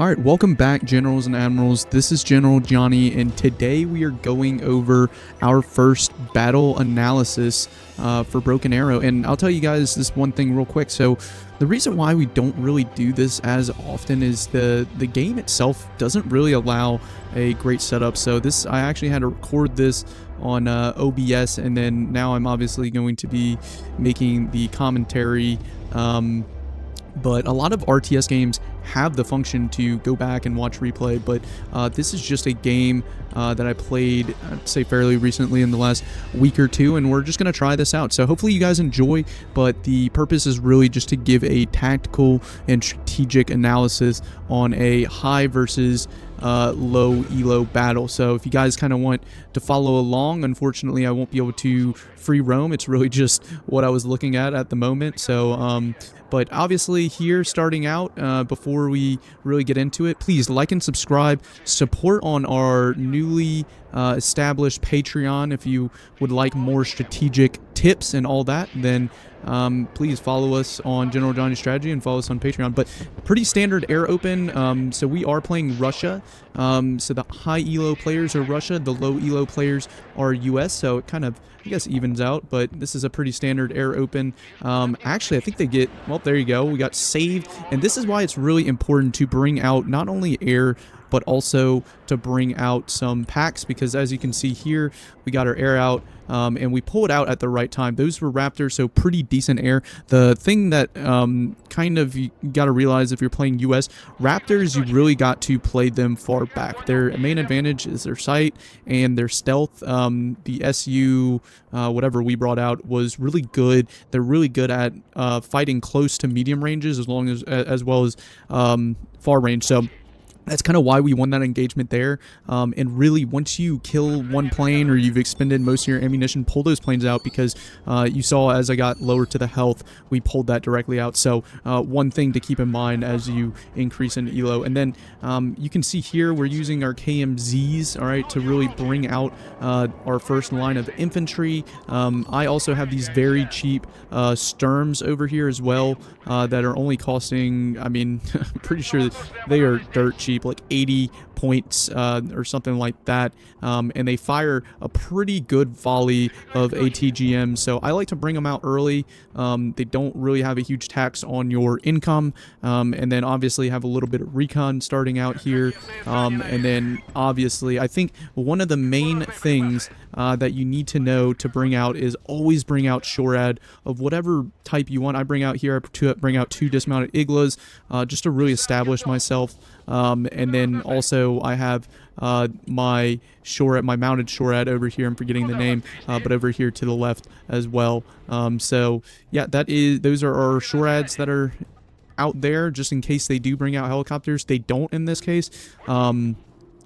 Alright, welcome back, Generals and Admirals. This is General Johnny, and today we are going over our first battle analysis for Broken Arrow. And I'll tell you guys this one thing real quick. So the reason why we don't really do this as often is the game itself doesn't really allow a great setup. So I actually had to record this on OBS, and then now I'm obviously going to be making the commentary. But a lot of RTS games have the function to go back and watch replay, but this is just a game that I played, I'd say, fairly recently in the last week or two, and we're just going to try this out. So hopefully you guys enjoy, but the purpose is really just to give a tactical and strategic analysis on a high versus low ELO battle. So if you guys kind of want to follow along, unfortunately I won't be able to free roam. It's really just what I was looking at the moment. So but obviously here starting out, before we really get into it, please like and subscribe, support on our newly established Patreon. If you would like more strategic tips and all that, then please follow us on General Johnny Strategy and follow us on Patreon. But pretty standard air open. So we are playing Russia. So the high ELO players are Russia, the low ELO players are US. So it kind of, I guess, evens out, but this is a pretty standard air open. Actually, I think they get, well, there you go. We got saved. And this is why it's really important to bring out not only air, but also to bring out some packs, because as you can see here, we got our air out, and we pull it out at the right time. Those were Raptors, so pretty decent air. The thing that kind of you got to realize if you're playing US, Raptors, you really got to play them far back. Their main advantage is their sight and their stealth. The SU, whatever we brought out, was really good. They're really good at fighting close to medium ranges as well as far range. So that's kind of why we won that engagement there. And really, once you kill one plane or you've expended most of your ammunition, pull those planes out, because you saw as I got lower to the health, we pulled that directly out. So one thing to keep in mind as you increase in ELO. And then you can see here we're using our KMZs, all right, to really bring out our first line of infantry. I also have these very cheap Sturms over here as well that are only costing, I mean, I'm pretty sure that they are dirt cheap, like 80 points or something like that, and they fire a pretty good volley of ATGM. So I like to bring them out early. They don't really have a huge tax on your income, and then obviously have a little bit of Recon starting out here, and then obviously I think one of the main things that you need to know to bring out is always bring out SHORAD of whatever type you want. I bring out here, I bring out 2 dismounted Iglas just to really establish myself. And then also I have my SHORAD, my mounted SHORAD over here. I'm forgetting the name, but over here to the left as well. So yeah, those are our SHORADs that are out there, just in case they do bring out helicopters. They don't in this case.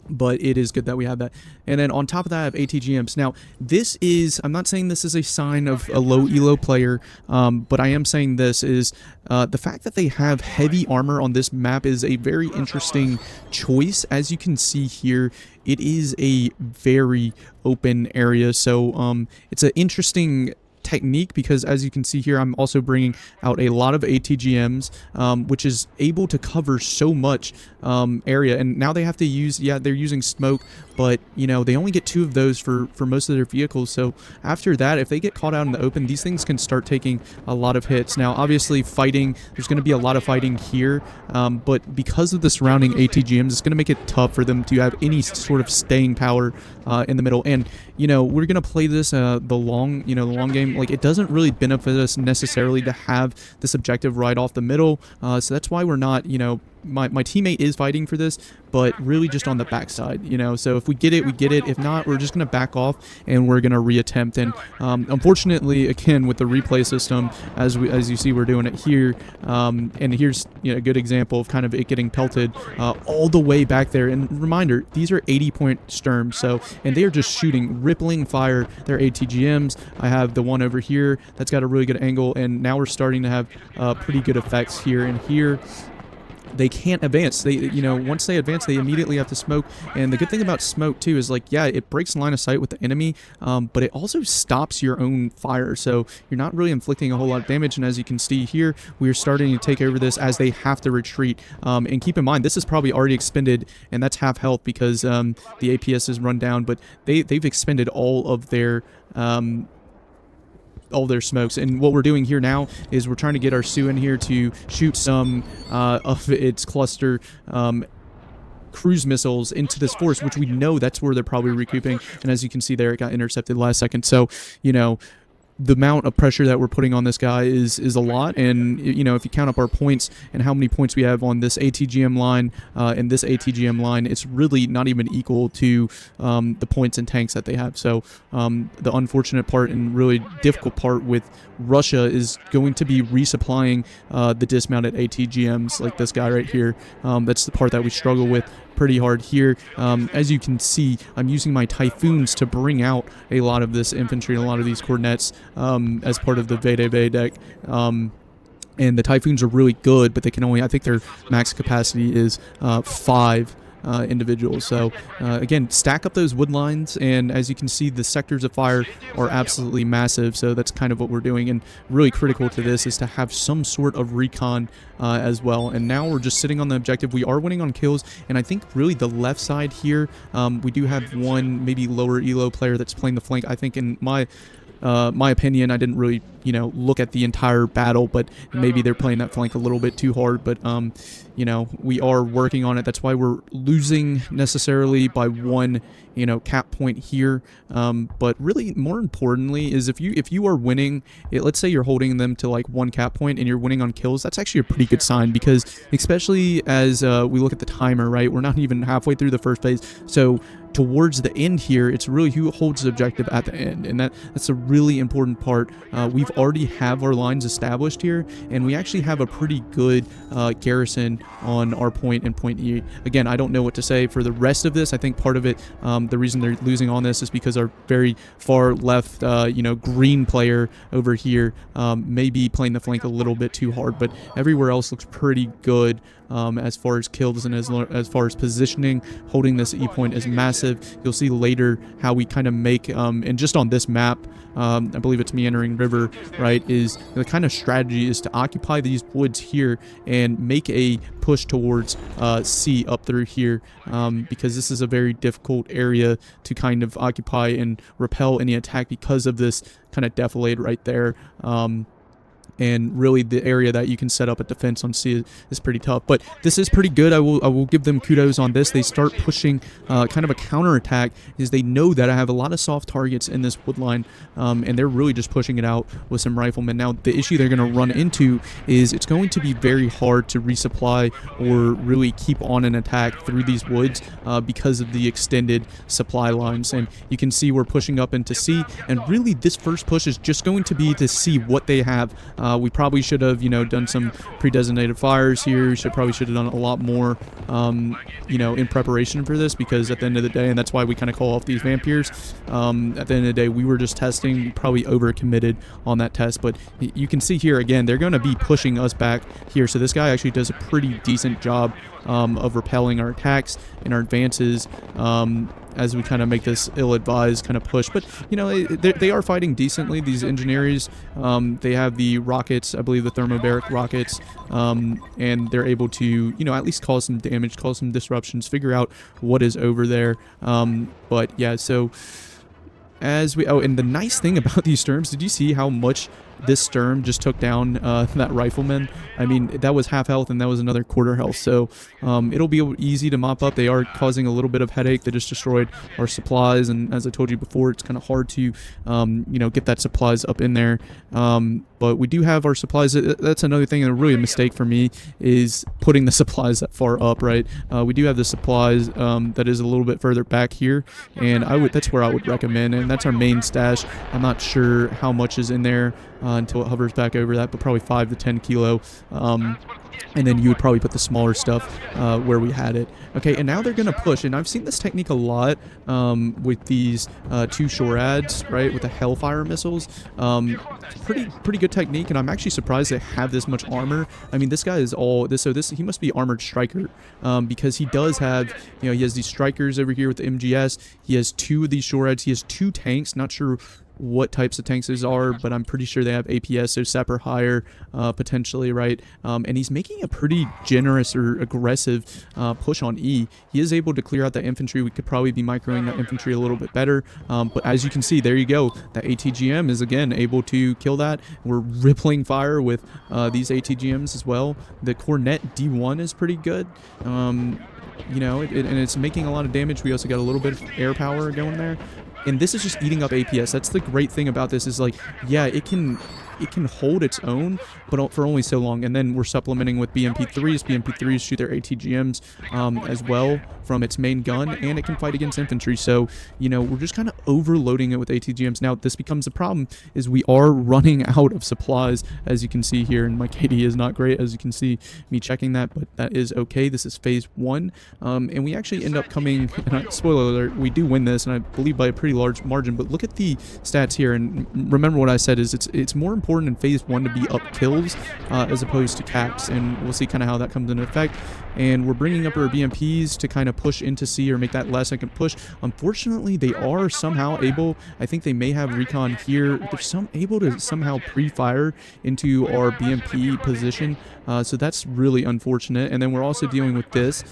But it is good that we have that. And then on top of that, I have ATGMs. Now, this is, I'm not saying this is a sign of a low ELO player, but I am saying this is the fact that they have heavy armor on this map is a very interesting choice. As you can see here, it is a very open area. So it's an interesting technique, because as you can see here, I'm also bringing out a lot of ATGMs, which is able to cover so much area. And now they have to use, yeah, they're using smoke, but you know, they only get 2 of those for most of their vehicles. So after that, if they get caught out in the open, these things can start taking a lot of hits. Now obviously fighting, there's going to be a lot of fighting here, but because of the surrounding ATGMs, it's going to make it tough for them to have any sort of staying power in the middle. And you know, we're going to play this the long game. Like, it doesn't really benefit us necessarily to have this objective right off the middle, so that's why we're not, you know, my teammate is fighting for this, but really just on the backside, you know. So if we get it, we get it. If not, we're just going to back off and we're going to reattempt. And unfortunately, again, with the replay system, as you see, we're doing it here. And here's, you know, a good example of kind of it getting pelted all the way back there. And reminder, these are 80-point Sturms, so, and they are just shooting rippling fire. They're ATGMs. I have the one over here that's got a really good angle, and now we're starting to have pretty good effects here and here. they can't advance. They, you know, once they advance, they immediately have to smoke. And the good thing about smoke too is, like, yeah, it breaks line of sight with the enemy, but it also stops your own fire, so you're not really inflicting a whole lot of damage. And as you can see here, we are starting to take over this as they have to retreat. And keep in mind, this is probably already expended, and that's half health because the APS is run down, but they've expended all of their smokes. And what we're doing here now is we're trying to get our Sioux in here to shoot some of its cluster cruise missiles into this force, which we know that's where they're probably recouping. And as you can see there, it got intercepted last second. So, you know, the amount of pressure that we're putting on this guy is a lot. And, you know, if you count up our points and how many points we have on this ATGM line and this ATGM line, it's really not even equal to the points and tanks that they have. So the unfortunate part and really difficult part with Russia is going to be resupplying the dismounted ATGMs like this guy right here. That's the part that we struggle with pretty hard here. As you can see, I'm using my Typhoons to bring out a lot of this infantry and a lot of these coordinates as part of the VDB deck. And the Typhoons are really good, but they can only, I think their max capacity is 5 individuals. So again, stack up those wood lines, and as you can see, the sectors of fire are absolutely massive. So that's kind of what we're doing, and really critical to this is to have some sort of recon as well. And now we're just sitting on the objective. We are winning on kills, and I think really the left side here, we do have one maybe lower ELO player that's playing the flank. I think in my opinion, I didn't really, you know, look at the entire battle, but maybe they're playing that flank a little bit too hard. But you know, we are working on it. That's why we're losing necessarily by 1, you know, cap point here. But really, more importantly, is if you are winning, let's say you're holding them to like 1 cap point and you're winning on kills, that's actually a pretty good sign, because especially as we look at the timer, right? We're not even halfway through the first phase, so towards the end here, it's really who holds the objective at the end, and that's a really important part. We've already have our lines established here, and we actually have a pretty good garrison on our point and point E. Again, I don't know what to say for the rest of this. I think part of it, the reason they're losing on this is because our very far left, you know, green player over here may be playing the flank a little bit too hard, but everywhere else looks pretty good. As far as kills and as far as positioning, holding this E point is massive. You'll see later how we kind of make, and just on this map, I believe it's Meandering River, right, is the kind of strategy is to occupy these woods here and make a push towards C up through here, because this is a very difficult area to kind of occupy and repel any attack because of this kind of defilade right there. And really the area that you can set up a defense on C is pretty tough. But this is pretty good. I will give them kudos on this. They start pushing kind of a counterattack, is they know that I have a lot of soft targets in this wood line, and they're really just pushing it out with some riflemen. Now, the issue they're going to run into is it's going to be very hard to resupply or really keep on an attack through these woods because of the extended supply lines. And you can see we're pushing up into C, and really this first push is just going to be to see what they have. We probably should have, you know, done some pre-designated fires here. We probably should have done a lot more, you know, in preparation for this, because at the end of the day, and that's why we kind of call off these vampires, at the end of the day, we were just testing. We probably overcommitted on that test, but you can see here, again, they're going to be pushing us back here. So this guy actually does a pretty decent job of repelling our attacks and our advances, as we kind of make this ill-advised kind of push. But, you know, they are fighting decently, these engineers. They have the rockets, I believe the thermobaric rockets, and they're able to, you know, at least cause some damage, cause some disruptions, figure out what is over there. But, yeah, so as we... Oh, and the nice thing about these Sturms, did you see how much this Sturm just took down that rifleman? I mean, that was half health and that was another quarter health. So it'll be easy to mop up. They are causing a little bit of headache. They just destroyed our supplies, and as I told you before, it's kind of hard to you know, get that supplies up in there. But we do have our supplies. That's another thing, and really a mistake for me, is putting the supplies that far up, right? We do have the supplies that is a little bit further back here, and that's where I would recommend, and that's our main stash. I'm not sure how much is in there until it hovers back over that, but probably 5 to 10 kilo. and then you would probably put the smaller stuff where we had it. Okay, and now they're going to push, and I've seen this technique a lot with these 2 shore ads, right, with the Hellfire missiles. Pretty good technique, and I'm actually surprised they have this much armor. I mean, this guy is all this, so this he must be armored striker because he does have, you know, he has these strikers over here with the MGS. He has 2 of these shore ads. He has 2 tanks. Not sure what types of tanks these are, but I'm pretty sure they have APS, so sapper higher, potentially, right? And he's making a pretty generous or aggressive push on E. He is able to clear out that infantry. We could probably be microing that infantry a little bit better, but as you can see, there you go. That ATGM is again able to kill that. We're rippling fire with these ATGMs as well. The Cornet D1 is pretty good. You know, and it's making a lot of damage. We also got a little bit of air power going there. And this is just eating up APS. That's the great thing about this is, like, yeah, it can hold its own, but for only so long. And then we're supplementing with BMP3s. BMP3s shoot their ATGMs as well from its main gun, and it can fight against infantry. So, you know, we're just kind of overloading it with ATGMs. Now, this becomes a problem is we are running out of supplies, as you can see here, and my KD is not great, as you can see me checking that, but that is okay. This is phase 1, and we actually end up coming, and spoiler alert, we do win this, and I believe by a pretty large margin, but look at the stats here, and remember what I said is it's more important in phase 1 to be up kills as opposed to caps, and we'll see kind of how that comes into effect. And we're bringing up our BMPs to kind of push into C or make that last second push. Unfortunately, they are somehow able, I think they may have Recon here, they're able to somehow pre-fire into our BMP position, so that's really unfortunate. And then we're also dealing with this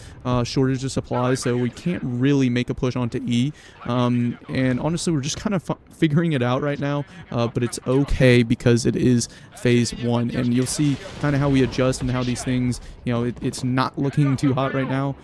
shortage of supplies, so we can't really make a push onto E, and honestly we're just kind of figuring it out right now, but it's okay because it is phase 1, and you'll see kind of how we adjust and how these things, you know, it's not looking too hot right now,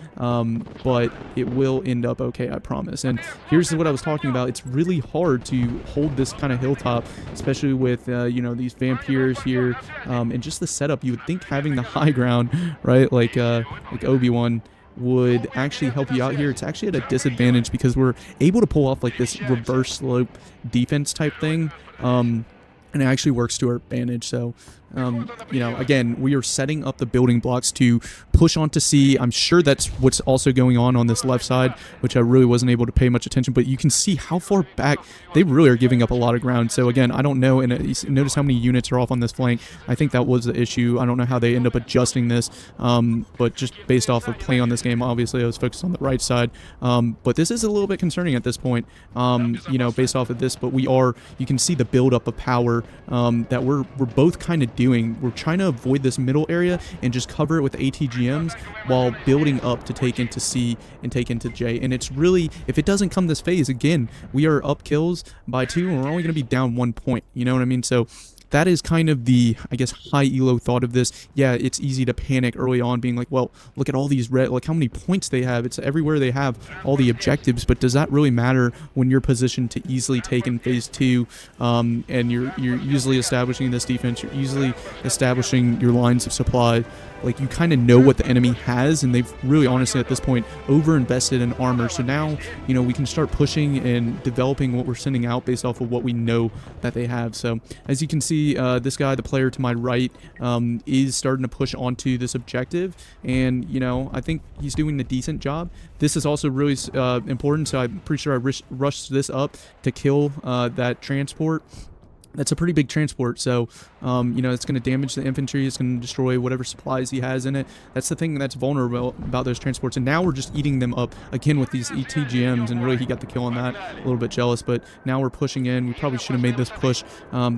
but it will end up okay, I promise. And here's what I was talking about. It's really hard to hold this kind of hilltop, especially with you know, these vampires here, and just the setup. You would think having the high ground, right, like Obi-Wan, would actually help you out here. It's actually at a disadvantage because we're able to pull off like this reverse slope defense type thing, and it actually works to our advantage. So you know, again, we are setting up the building blocks to push onto C. I'm sure that's what's also going on this left side, which I really wasn't able to pay much attention, but you can see how far back they really are giving up a lot of ground. So again, I don't know, and notice how many units are off on this flank. I think that was the issue. I don't know how they end up adjusting this, but just based off of playing on this game, obviously I was focused on the right side, but this is a little bit concerning at this point, you know, based off of this, but you can see the buildup of power that we're both kind of doing. We're trying to avoid this middle area and just cover it with ATGMs while building up to take into C and take into J. And it's really, if it doesn't come this phase, again, we are up kills by 2 and we're only going to be down 1 point. You know what I mean? So that is kind of the, I guess, high elo thought of this. Yeah, it's easy to panic early on, being like, well, look at all these red, like how many points they have. It's everywhere they have all the objectives, but does that really matter when you're positioned to easily take in phase 2, and you're easily establishing this defense, you're easily establishing your lines of supply. Like, you kind of know what the enemy has, and they've really, honestly, at this point, over-invested in armor. So now, you know, we can start pushing and developing what we're sending out based off of what we know that they have. So, as you can see, this guy, the player to my right, is starting to push onto this objective, and, you know, I think he's doing a decent job. This is also really important, so I'm pretty sure I rushed this up to kill that transport. That's a pretty big transport, so, you know, it's going to damage the infantry, it's going to destroy whatever supplies he has in it. That's the thing that's vulnerable about those transports, and now we're just eating them up, again, with these ETGMs, and really he got the kill on that, a little bit jealous, but now we're pushing in. We probably should have made this push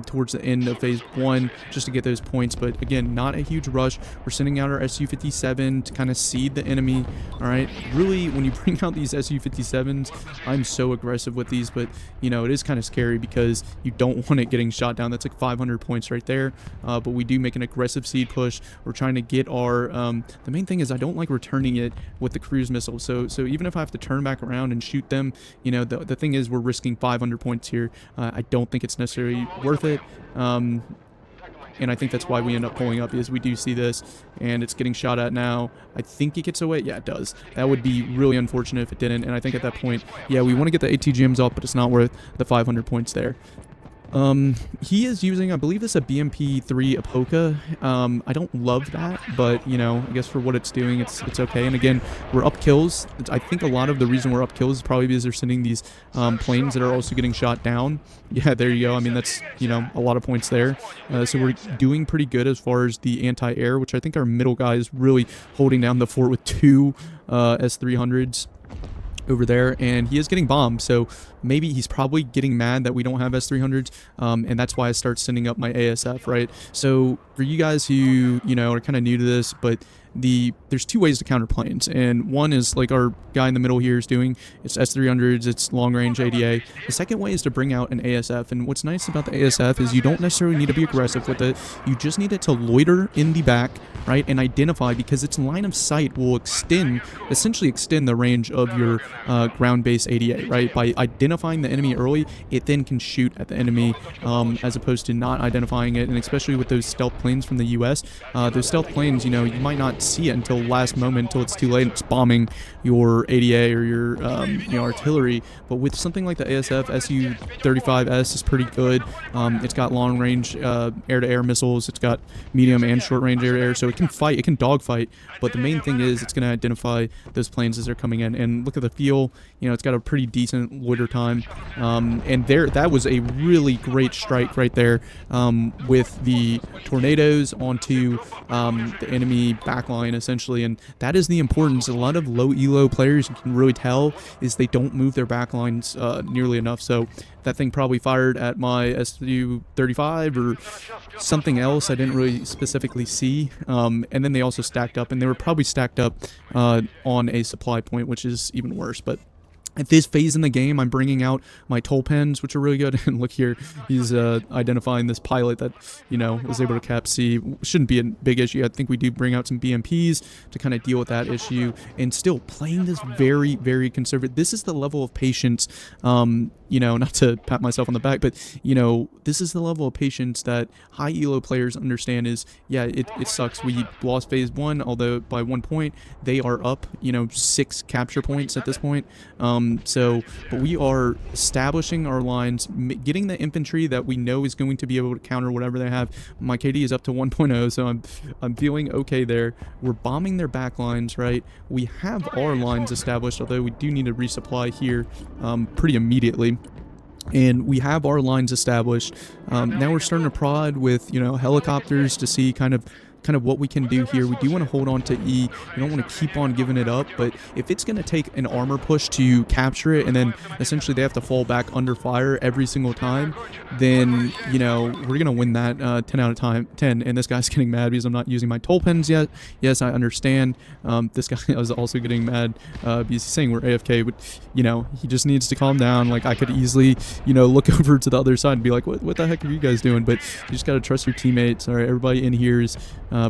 towards the end of phase 1, just to get those points, but again, not a huge rush. We're sending out our SU-57 to kind of seed the enemy, alright? Really, when you bring out these SU-57s, I'm so aggressive with these, but, you know, it is kind of scary because you don't want it getting shot down. That's like 500 points right there, but we do make an aggressive seed push. We're trying to get our the main thing is I don't like returning it with the cruise missile, so even if I have to turn back around and shoot them, you know, the thing is we're risking 500 points here. I don't think it's necessarily worth it, and I think that's why we end up pulling up, is we do see this, and it's getting shot at now. I think it gets away. Yeah, it does. That would be really unfortunate if it didn't, and I think at that point, yeah, we want to get the ATGMs off, but it's not worth the 500 points there. He is using, I believe this is a BMP-3 Apoka. I don't love that, but, you know, I guess for what it's doing, it's okay. And again, we're up kills. I think a lot of the reason we're up kills is probably because they're sending these planes that are also getting shot down. Yeah, there you go. I mean, that's, you know, a lot of points there. So we're doing pretty good as far as the anti-air, which I think our middle guy is really holding down the fort with 2 S-300s over there, and he is getting bombed, so maybe he's probably getting mad that we don't have S-300s, and that's why I start sending up my ASF, right? So for you guys who, you know, are kind of new to this, but there's 2 ways to counter planes, and one is like our guy in the middle here is doing. It's S-300s, it's long-range ADA. The second way is to bring out an ASF, and what's nice about the ASF is you don't necessarily need to be aggressive with it. You just need it to loiter in the back, right, and identify, because its line of sight will essentially extend the range of your ground-based ADA, right? By identifying the enemy early, it then can shoot at the enemy, as opposed to not identifying it. And especially with those stealth planes from the US, those stealth planes, you know, you might not see it until last moment, until it's too late, it's bombing your ADA or your you know, artillery. But with something like the ASF, Su-35S is pretty good. It's got long range air-to-air missiles, it's got medium and short range air-to-air, so it can fight, it can dogfight, but the main thing is it's going to identify those planes as they're coming in. And look at the feel, you know, it's got a pretty decent loiter time, and that was a really great strike right there, with the tornadoes onto the enemy backline essentially. And that is the importance. A lot of low ELO players, you can really tell, is they don't move their backlines nearly enough. So that thing probably fired at my Su-35 or something else I didn't really specifically see, and then they also stacked up, and they were probably stacked up on a supply point, which is even worse. But at this phase in the game, I'm bringing out my toll pens, which are really good. And look here, he's identifying this pilot that, you know, was able to cap C. Shouldn't be a big issue. I think we do bring out some BMPs to kind of deal with that issue. And still playing this very, very conservative. This is the level of patience, you know, not to pat myself on the back, but, you know, this is the level of patience that high ELO players understand is, yeah, it sucks. We lost phase 1, although by 1 point, they are up, you know, 6 capture points at this point. But we are establishing our lines, getting the infantry that we know is going to be able to counter whatever they have. My KD is up to 1.0, so I'm feeling okay there. We're bombing their back lines, right? We have our lines established, although we do need to resupply here pretty immediately. And we have our lines established. Now we're starting to prod with, you know, helicopters to see kind of what we can do here. We do want to hold on to E. We don't want to keep on giving it up, but if it's going to take an armor push to capture it, and then essentially they have to fall back under fire every single time, then, you know, we're going to win that 10 out of 10. And this guy's getting mad because I'm not using my toll pens yet. Yes, I understand. This guy is also getting mad because he's saying we're AFK, but, you know, he just needs to calm down. Like, I could easily, you know, look over to the other side and be like, what the heck are you guys doing? But you just got to trust your teammates. All right, everybody in here is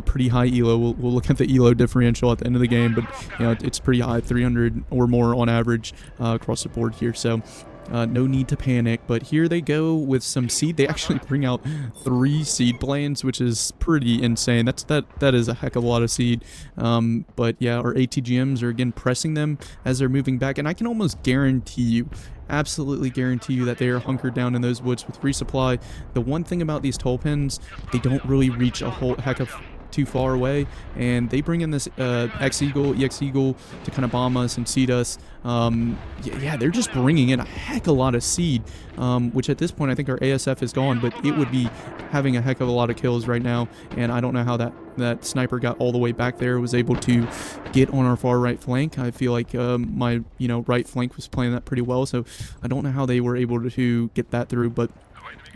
pretty high ELO. We'll look at the ELO differential at the end of the game, but, you know, it's pretty high, 300 or more on average across the board here. So no need to panic. But here they go with some seed. They actually bring out 3 seed planes, which is pretty insane. That is a heck of a lot of seed. But yeah, our ATGMs are again pressing them as they're moving back, and I can almost guarantee you, absolutely guarantee you, that they are hunkered down in those woods with resupply. The one thing about these toll pens, they don't really reach a whole heck of too far away, and they bring in this EX Eagle to kind of bomb us and seed us. Yeah, they're just bringing in a heck of a lot of seed, which at this point I think our ASF is gone, but it would be having a heck of a lot of kills right now. And I don't know how that sniper got all the way back there, was able to get on our far right flank. I feel like my, you know, right flank was playing that pretty well, so I don't know how they were able to get that through. But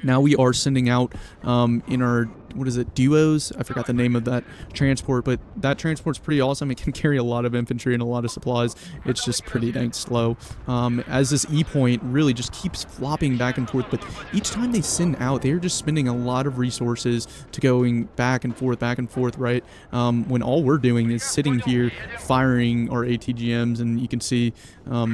now we are sending out in our, what is it, duos? I forgot the name of that transport, but that transport's pretty awesome. It can carry a lot of infantry and a lot of supplies. It's just pretty dang slow. As this E point really just keeps flopping back and forth, but each time they send out, they're just spending a lot of resources to going back and forth, right? When all we're doing is sitting here firing our ATGMs, and you can see how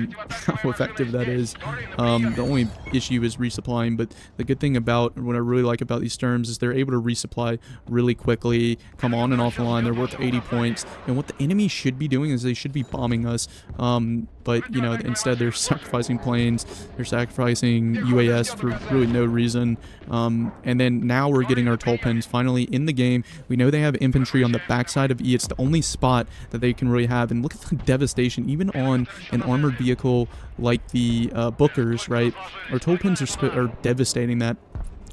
effective that is. The only issue is resupplying, but the good thing about, what I really like about these terms, is they're able to resupply resupply really quickly, come on and off the line. They're worth 80 points. And what the enemy should be doing is they should be bombing us. But, you know, instead they're sacrificing planes. They're sacrificing UAS for really no reason. And then now we're getting our toll pins finally in the game. We know they have infantry on the backside of E. It's the only spot that they can really have. And look at the devastation, even on an armored vehicle like the Bookers, right? Our toll pins are devastating that,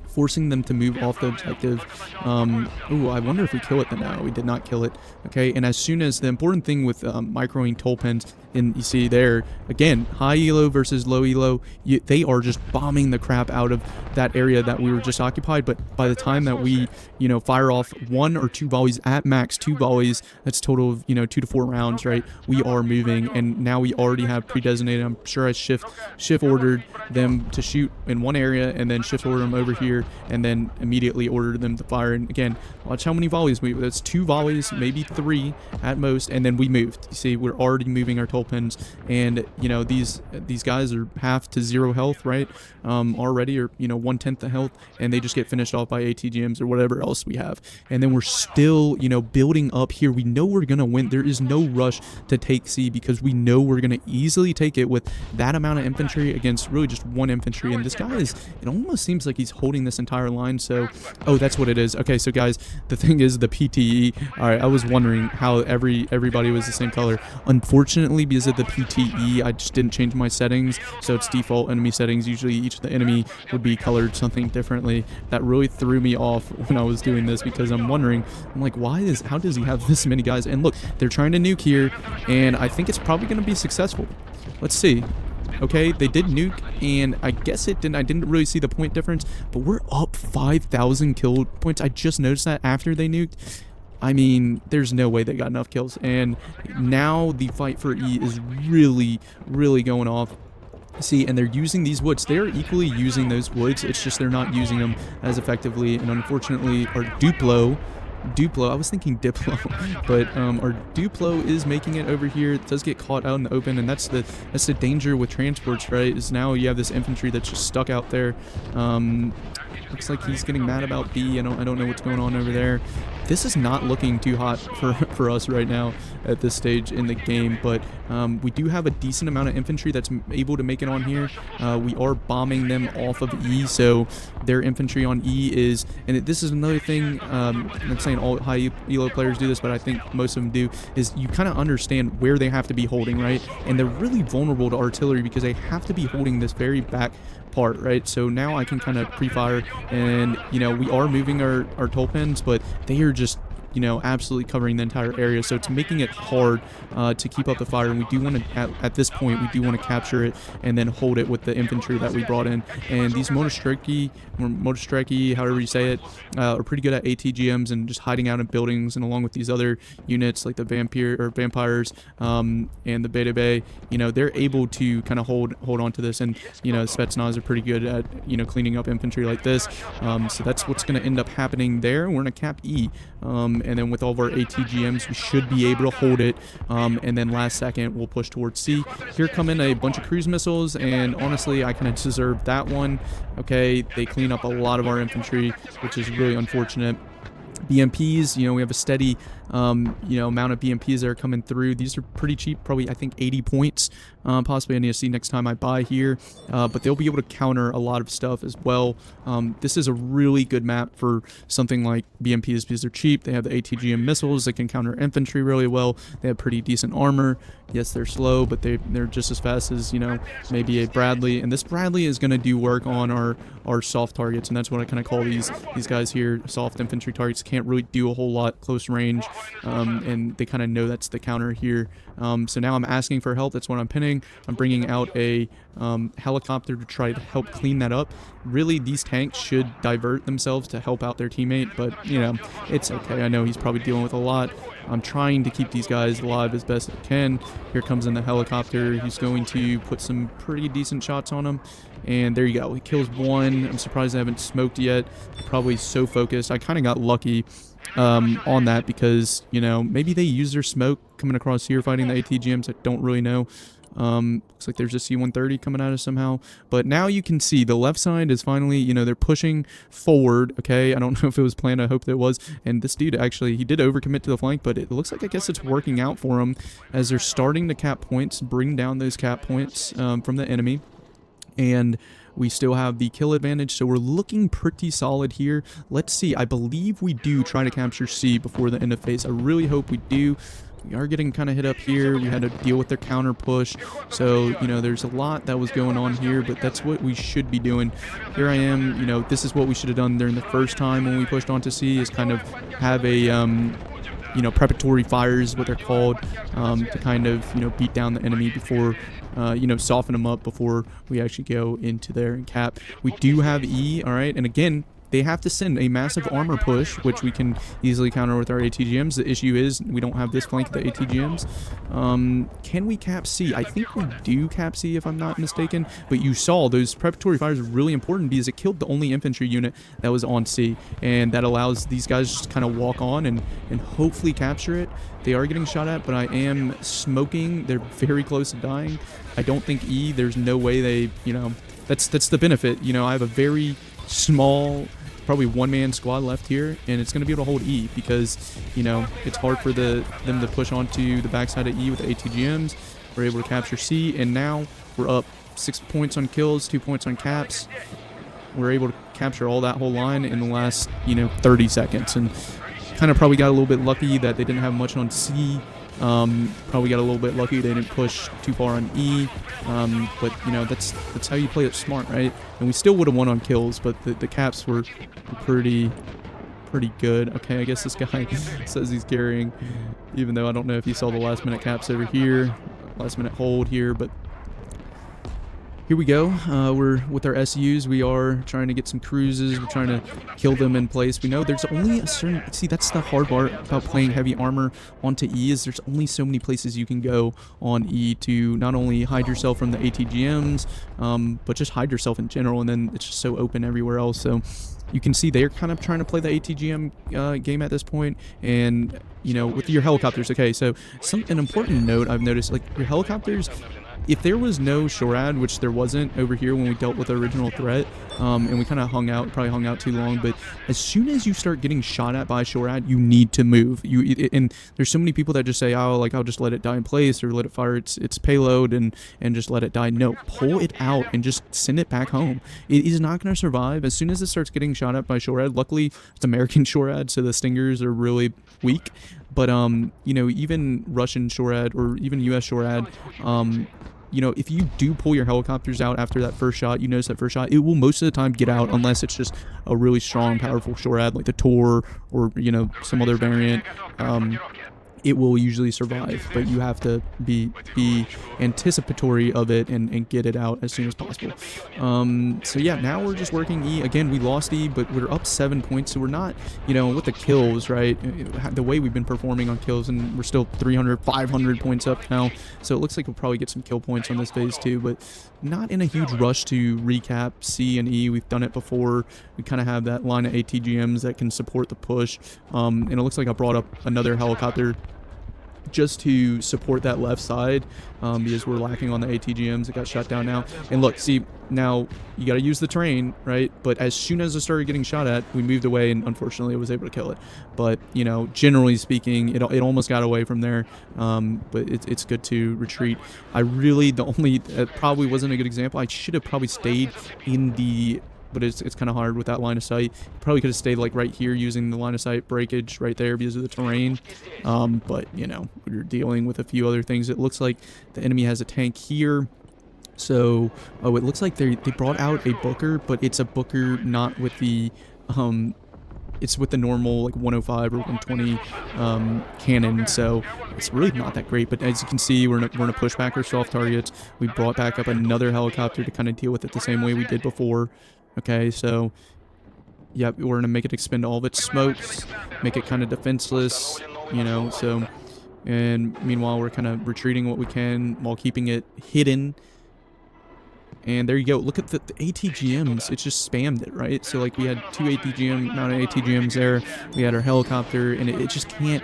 forcing them to move off the objective. Ooh, I wonder if we kill it then. No, we did not kill it. Okay, and as soon as the important thing with microing toll pins, and you see there, again, high ELO versus low ELO, they are just bombing the crap out of that area that we were just occupied. But by the time that we, you know, fire off 1 or 2 volleys, at max 2 volleys, that's a total of, you know, 2 to 4 rounds, right? We are moving, and now we already have pre-designated. I'm sure I shift ordered them to shoot in one area, and then shift order them over here, and then immediately ordered them to fire. And again, watch how many volleys that's 2 volleys, maybe 3 at most, and then we moved. You see, we're already moving our toll pins, and you know, these guys are half to 0 health, right? Already, or you know, 1/10 the health, and they just get finished off by ATGMs or whatever else we have. And then we're still, you know, building up here. We know we're gonna win. There is no rush to take C because we know we're gonna easily take it with that amount of infantry against really just 1 infantry. And this guy is, it almost seems like he's holding this entire line. So, oh, that's what it is. Okay, so guys, the thing is the PTE. All right, I was wondering how everybody was the same color. Unfortunately, because of the PTE, I just didn't change my settings, so it's default enemy settings. Usually each of the enemy would be colored something differently. That really threw me off when I was doing this, because I'm wondering, I'm like, how does he have this many guys? And look, they're trying to nuke here, and I think it's probably going to be successful. Let's see. Okay, they did nuke, and I guess I didn't really see the point difference, but we're up 5,000 kill points. I just noticed that after they nuked. I mean, there's no way they got enough kills, and now the fight for E is really, really going off. See, and they're using these woods. They're equally using those woods. It's just they're not using them as effectively, and unfortunately, our Duplo, I was thinking Diplo, but our Duplo is making it over here. It does get caught out in the open, and that's the danger with transports, right? Is now you have this infantry that's just stuck out there. Looks like he's getting mad about B. I don't know what's going on over there. This is not looking too hot for us right now at this stage in the game, but we do have a decent amount of infantry that's able to make it on here. We are bombing them off of E, so their infantry on E is, and this is another thing, I'm not saying all high ELO players do this, but I think most of them do, is you kind of understand where they have to be holding, right? And they're really vulnerable to artillery because they have to be holding this very back part, right? So now I can kind of pre-fire, and you know, we are moving our toll pins, but they are just, you know, absolutely covering the entire area, so it's making it hard to keep up the fire. And we do want to, at this point, we do want to capture it and then hold it with the infantry that we brought in. And these Motostreki, however you say it, are pretty good at ATGMs and just hiding out in buildings, and along with these other units like the vampires and the Beta Bay, you know, they're able to kind of hold on to this. And you know, Spetsnaz are pretty good at, you know, cleaning up infantry like this. So that's what's going to end up happening there. We're going to cap E. And then with all of our ATGMs, we should be able to hold it. And then last second, we'll push towards C. Here come in a bunch of cruise missiles, and honestly, I kind of deserved that one. Okay, they clean up a lot of our infantry, which is really unfortunate. BMPs, you know, we have a steady you know, amount of BMPs that are coming through. These are pretty cheap, probably I think 80 points. Possibly I need to see next time I buy here, but they'll be able to counter a lot of stuff as well. This is a really good map for something like BMPs because they're cheap. They have the ATGM missiles that can counter infantry really well. They have pretty decent armor. Yes, they're slow, but they're just as fast as, you know, maybe a Bradley. And this Bradley is going to do work on our soft targets, and that's what I kind of call these guys here, soft infantry targets. Can't really do a whole lot close range, and they kind of know that's the counter here. So now I'm asking for help. That's what I'm pinning. I'm bringing out a helicopter to try to help clean that up. Really, these tanks should divert themselves to help out their teammate, but, you know, it's okay. I know he's probably dealing with a lot. I'm trying to keep these guys alive as best I can. Here comes in the helicopter. He's going to put some pretty decent shots on him. And there you go. He kills one. I'm surprised I haven't smoked yet. Probably so focused. I kind of got lucky on that because, you know, maybe they use their smoke coming across here fighting the ATGMs. I don't really know. Looks like there's a C-130 coming at us somehow. But now you can see the left side is finally, you know, they're pushing forward, okay? I don't know if it was planned. I hope that it was. And this dude, actually, he did overcommit to the flank, but it looks like, I guess it's working out for him as they're starting to cap points, bring down those cap points from the enemy. And we still have the kill advantage, so we're looking pretty solid here. Let's see. I believe we do try to capture C before the end of phase. I really hope we do. We are getting kind of hit up here. We had to deal with their counter push. So, you know, there's a lot that was going on here, but that's what we should be doing. Here I am. You know, this is what we should have done during the first time when we pushed onto C, is kind of have a, you know, preparatory fires, what they're called, to kind of, you know, beat down the enemy before, you know, soften them up before we actually go into there and cap. We do have E, all right, and again, they have to send a massive armor push, which we can easily counter with our ATGMs. The issue is we don't have this flank of the ATGMs. Can we cap C? I think we do cap C, if I'm not mistaken. But you saw those preparatory fires are really important because it killed the only infantry unit that was on C. And that allows these guys just kind of walk on and hopefully capture it. They are getting shot at, but I am smoking. They're very close to dying. I don't think E, there's no way they, you know, that's the benefit. You know, I have a very small, probably one-man squad left here, and it's going to be able to hold E because, you know, it's hard for them to push onto the backside of E with the ATGMs. We're able to capture C, and now we're up 6 points on kills, 2 points on caps. We're able to capture all that whole line in the last, you know, 30 seconds, and kind of probably got a little bit lucky that they didn't have much on C. Probably got a little bit lucky they didn't push too far on E, but you know, that's how you play it smart, right? And we still would have won on kills, but the caps were pretty good. Okay, I guess this guy says he's carrying, even though I don't know if he saw the last minute caps over here, last minute hold here, but here we go. We're with our SUs. We are trying to get some cruises. We're trying to kill them in place. We know there's only a certain... See, that's the hard part about playing heavy armor onto E, is there's only so many places you can go on E to not only hide yourself from the ATGMs, but just hide yourself in general, and then it's just so open everywhere else. So you can see they're kind of trying to play the ATGM game at this point, and, you know, with your helicopters. Okay, so an important note I've noticed, like, your helicopters... If there was no SHORAD, which there wasn't over here when we dealt with the original threat, and we kind of probably hung out too long, but as soon as you start getting shot at by SHORAD, you need to move. And there's so many people that just say, oh, like, I'll just let it die in place or let it fire its payload and just let it die. No, pull it out and just send it back home. It is not going to survive. As soon as it starts getting shot at by SHORAD, luckily it's American SHORAD, so the Stingers are really weak. But, you know, even Russian SHORAD or even US SHORAD, you know, if you do pull your helicopters out after that first shot, you notice that first shot, it will most of the time get out unless it's just a really strong, powerful SHORAD like the Tor or, you know, some other variant. It will usually survive, but you have to be anticipatory of it and get it out as soon as possible. So yeah, now we're just working E. Again, we lost E, but we're up 7 points, so we're not, you know, with the kills, right? The way we've been performing on kills, and we're still 300, 500 points up now, so it looks like we'll probably get some kill points on this phase too, but not in a huge rush to recap C and E. We've done it before. We kind of have that line of ATGMs that can support the push, and it looks like I brought up another helicopter just to support that left side, because we're lacking on the ATGMs. It got shot down now. And look, see, now you got to use the terrain, right? But as soon as it started getting shot at, we moved away, and unfortunately I was able to kill it. But, you know, generally speaking, it almost got away from there, but it's good to retreat. It probably wasn't a good example. I should have probably stayed in the... But it's kind of hard with that line of sight. Probably could have stayed like right here using the line of sight breakage right there because of the terrain. But, you know, we're dealing with a few other things. It looks like the enemy has a tank here. So, oh, it looks like they brought out a Booker, but it's a Booker not with the... it's with the normal like 105 or 120 cannon, so it's really not that great. But as you can see, we're gonna push back our soft targets. We brought back up another helicopter to kind of deal with it the same way we did before. Okay, so yeah, we're gonna make it expend all of its smokes, make it kind of defenseless, you know. So, and meanwhile, we're kind of retreating what we can while keeping it hidden. And there you go. Look at the ATGMs. It just spammed it, right? So, like, we had two amount of ATGMs there. We had our helicopter, and it just can't...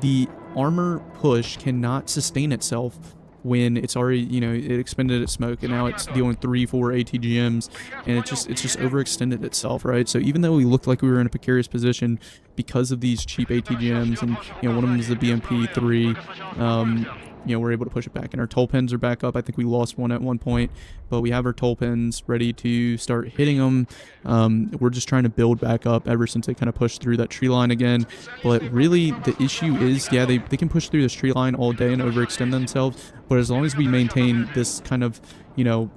The armor push cannot sustain itself when it's already, you know, it expended its smoke, and now it's dealing 3-4 ATGMs, and it's just overextended itself, right? So even though we looked like we were in a precarious position because of these cheap ATGMs, and you know, one of them is the BMP3, you know, we're able to push it back, and our toll pins are back up. I think we lost one at one point, but we have our toll pins ready to start hitting them. We're just trying to build back up ever since they kind of pushed through that tree line again. But really, the issue is, yeah, they can push through this tree line all day and overextend themselves, but as long as we maintain this kind of, you know,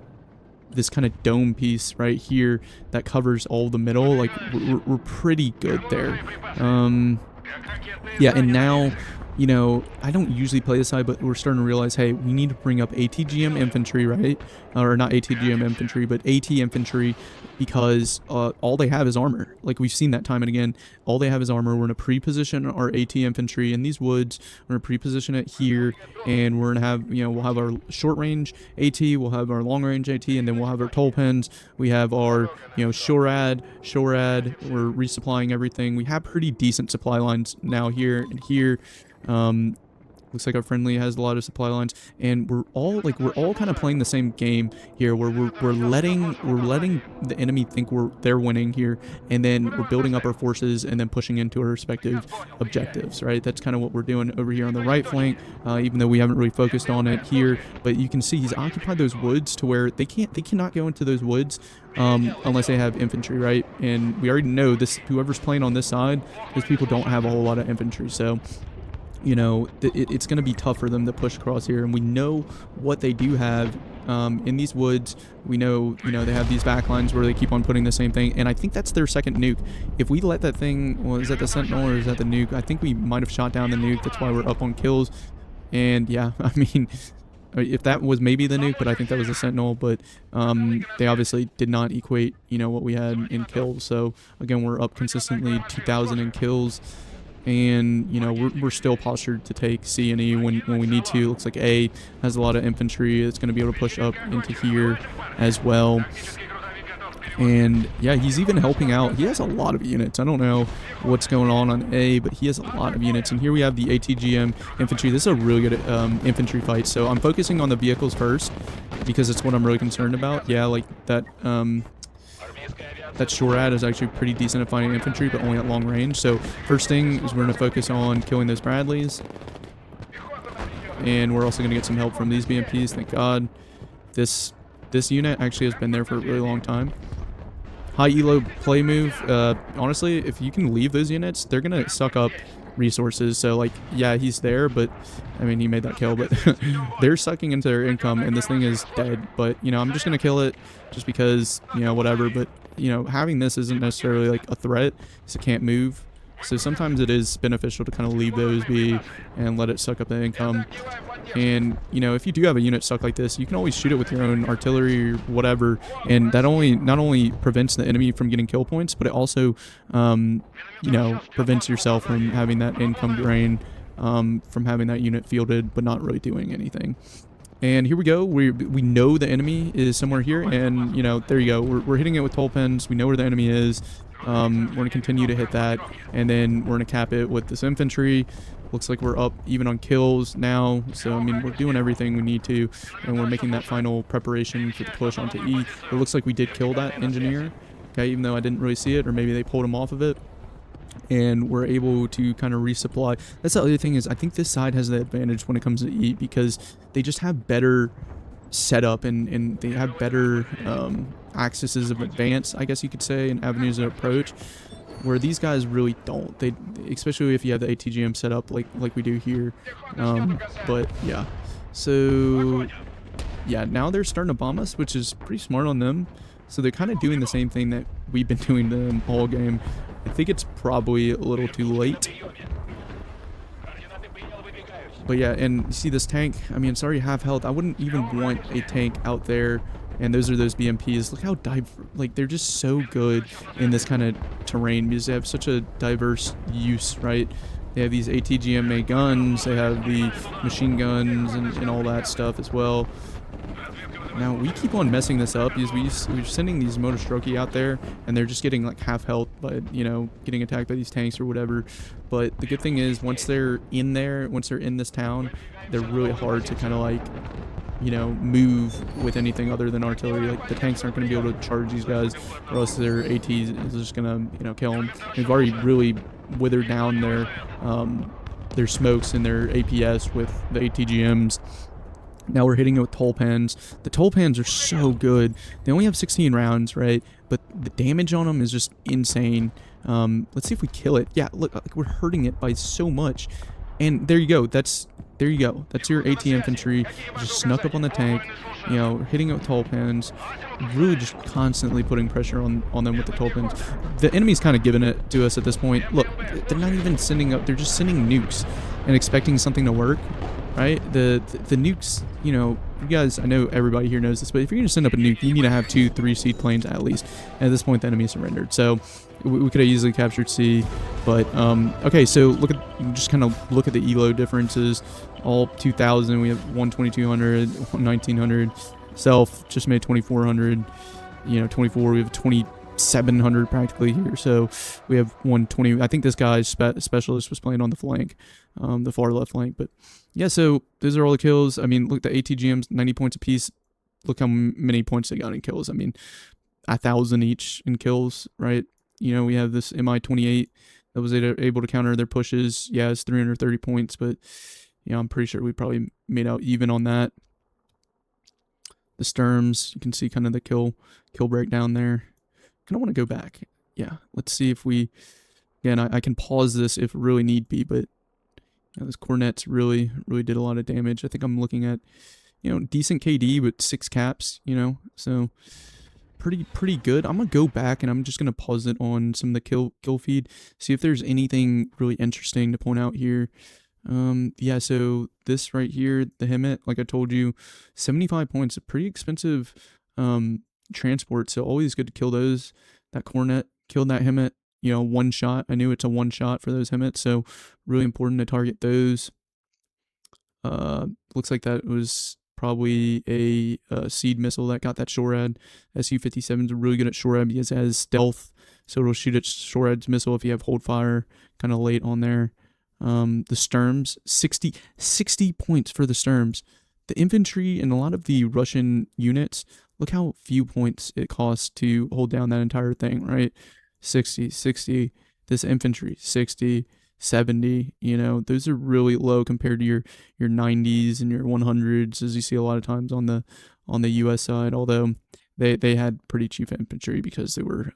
this kind of dome piece right here that covers all the middle, like we're pretty good there. Yeah, and now, you know, I don't usually play this side, but we're starting to realize, hey, we need to bring up ATGM infantry, right? Or not ATGM infantry, but AT infantry, because all they have is armor. Like, we've seen that time and again. All they have is armor. We're going to pre-position our AT infantry in these woods. We're going to pre-position it here, and we're going to have, you know, we'll have our short-range AT, we'll have our long-range AT, and then we'll have our toll pins. We have our, you know, SHORAD. We're resupplying everything. We have pretty decent supply lines now here and here. Looks like our friendly has a lot of supply lines, and we're all kind of playing the same game here, where we're letting the enemy think they're winning here, and then we're building up our forces and then pushing into our respective objectives, right? That's kind of what we're doing over here on the right flank, even though we haven't really focused on it here. But you can see he's occupied those woods to where they cannot go into those woods unless they have infantry, right? And we already know this, whoever's playing on this side, those people don't have a whole lot of infantry, so you know, it's going to be tough for them to push across here. And we know what they do have in these woods. We know, you know, they have these back lines where they keep on putting the same thing. And I think that's their second nuke. If we let that thing, well, is that the Sentinel or is that the nuke? I think we might have shot down the nuke. That's why we're up on kills. And yeah, I mean, if that was maybe the nuke, but I think that was the Sentinel. But they obviously did not equate, you know, what we had in kills. So again, we're up consistently 2,000 in kills. And, you know, we're still postured to take C and E when we need to. It looks like A has a lot of infantry. It's going to be able to push up into here as well. And, yeah, he's even helping out. He has a lot of units. I don't know what's going on A, but he has a lot of units. And here we have the ATGM infantry. This is a really good infantry fight. So I'm focusing on the vehicles first because it's what I'm really concerned about. Yeah, like that... that SHORAD is actually pretty decent at fighting infantry, but only at long range. So first thing is we're going to focus on killing those Bradleys. And we're also going to get some help from these BMPs, thank God. This unit actually has been there for a really long time. High ELO play move. Honestly, if you can leave those units, they're going to suck up resources. So, like, yeah, he's there, but I mean, he made that kill, but they're sucking into their income, and this thing is dead. But, you know, I'm just going to kill it just because, you know, whatever. But, you know, having this isn't necessarily like a threat, because it can't move. So sometimes it is beneficial to kind of leave those be and let it suck up the income. And, you know, if you do have a unit stuck like this, you can always shoot it with your own artillery or whatever. And that not only prevents the enemy from getting kill points, but it also, you know, prevents yourself from having that income drain, from having that unit fielded but not really doing anything. And here we go. We know the enemy is somewhere here, and, you know, there you go. We're hitting it with toll pins. We know where the enemy is. We're going to continue to hit that, and then we're going to cap it with this infantry. Looks like we're up even on kills now, so I mean, we're doing everything we need to, and we're making that final preparation for the push onto E. It looks like we did kill that engineer, okay, even though I didn't really see it, or maybe they pulled him off of it. And we're able to kind of resupply. That's the other thing, is I think this side has the advantage when it comes to E, because they just have better setup, and they have better axes of advance, I guess you could say, and avenues of approach, where these guys really don't. They, especially if you have the ATGM set up like we do here. But yeah, so yeah, now they're starting to bomb us, which is pretty smart on them. So they're kind of doing the same thing that we've been doing to them all game. I think it's probably a little too late. But yeah, and you see this tank, I mean, it's already half health. I wouldn't even want a tank out there. And those are those BMPs. Look how they're just so good in this kind of terrain, because they have such a diverse use, right? They have these ATGMA guns, they have the machine guns and all that stuff as well. Now, we keep on messing this up because we're sending these Monostroki out there, and they're just getting, like, half health by, you know, getting attacked by these tanks or whatever. But the good thing is, once they're in there, once they're in this town, they're really hard to kind of, like, you know, move with anything other than artillery. Like, the tanks aren't going to be able to charge these guys, or else their AT is just going to, you know, kill them. They've already really withered down their smokes and their APS with the ATGMs. Now we're hitting it with Tulpans. The Tulpans are so good. They only have 16 rounds, right? But the damage on them is just insane. Let's see if we kill it. Yeah, look, like, we're hurting it by so much. And there you go. There you go. That's your AT infantry. Just snuck up on the tank. You know, hitting it with Tulpans. Really just constantly putting pressure on them with the Tulpans. The enemy's kind of giving it to us at this point. Look, they're not even sending up. They're just sending nukes and expecting something to work. Right? The nukes, you know, you guys, I know everybody here knows this, but if you're going to send up a nuke, you need to have 2-3 seed planes at least. And at this point, the enemy surrendered. So we could have easily captured C. But, okay, so just kind of look at the ELO differences. All 2,000, we have 1,2200, 1,900. Self just made 2,400. You know, 24, we have 2,700 practically here. So we have 120. I think this guy's specialist was playing on the flank, the far left flank. But yeah, so those are all the kills. I mean, look, the ATGMs, 90 points apiece. Look how many points they got in kills. I mean, 1,000 each in kills, right? You know, we have this MI-28 that was able to counter their pushes. Yeah, it's 330 points, but you know, I'm pretty sure we probably made out even on that. The Sturms, you can see kind of the kill breakdown there. Kind of want to go back. Yeah, let's see if we, again, I can pause this if really need be, but you know, this Cornets really did a lot of damage. I think I'm looking at, you know, decent KD with 6 caps, you know, so pretty good. I'm gonna go back and I'm just gonna pause it on some of the kill feed, see if there's anything really interesting to point out here. Yeah, so this right here, the Hemet, like I told you, 75 points, a pretty expensive transport, so always good to kill those. That Cornet killed that Hemet, you know, one shot. I knew it's a one shot for those Hemets, so really important to target those. Looks like that was probably a seed missile that got that SHORAD. Su-57 is really good at SHORAD because it has stealth, so it'll shoot its SHORAD's missile if you have hold fire kind of late on there. The Sturms, 60 points for the Sturms. The infantry and a lot of the Russian units, look how few points it costs to hold down that entire thing, right? 60. This infantry, 60, 70, you know, those are really low compared to your 90s and your 100s, as you see a lot of times on the US side, although they had pretty cheap infantry because they were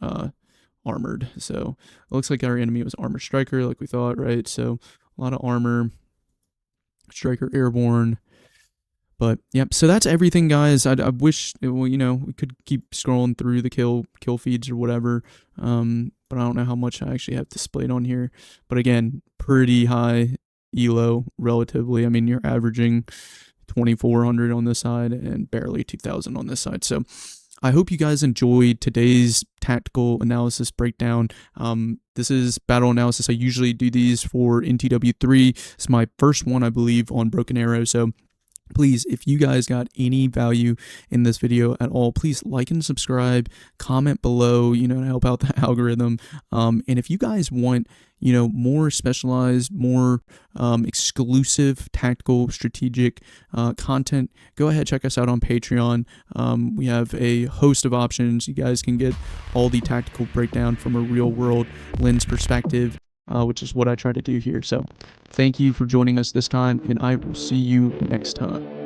armored. So it looks like our enemy was armored striker like we thought, right? So a lot of armor, striker airborne. But yep, so that's everything, guys. I wish, well, you know, we could keep scrolling through the kill feeds or whatever, but I don't know how much I actually have displayed on here. But again, pretty high ELO relatively. I mean, you're averaging 2,400 on this side and barely 2,000 on this side. So I hope you guys enjoyed today's tactical analysis breakdown. This is battle analysis. I usually do these for NTW3. It's my first one, I believe, on Broken Arrow. So please, if you guys got any value in this video at all, please like and subscribe, comment below, you know, to help out the algorithm. And if you guys want, you know, more specialized, more exclusive tactical strategic content, go ahead, check us out on Patreon. We have a host of options. You guys can get all the tactical breakdown from a real world lens perspective, which is what I try to do here. So thank you for joining us this time, and I will see you next time.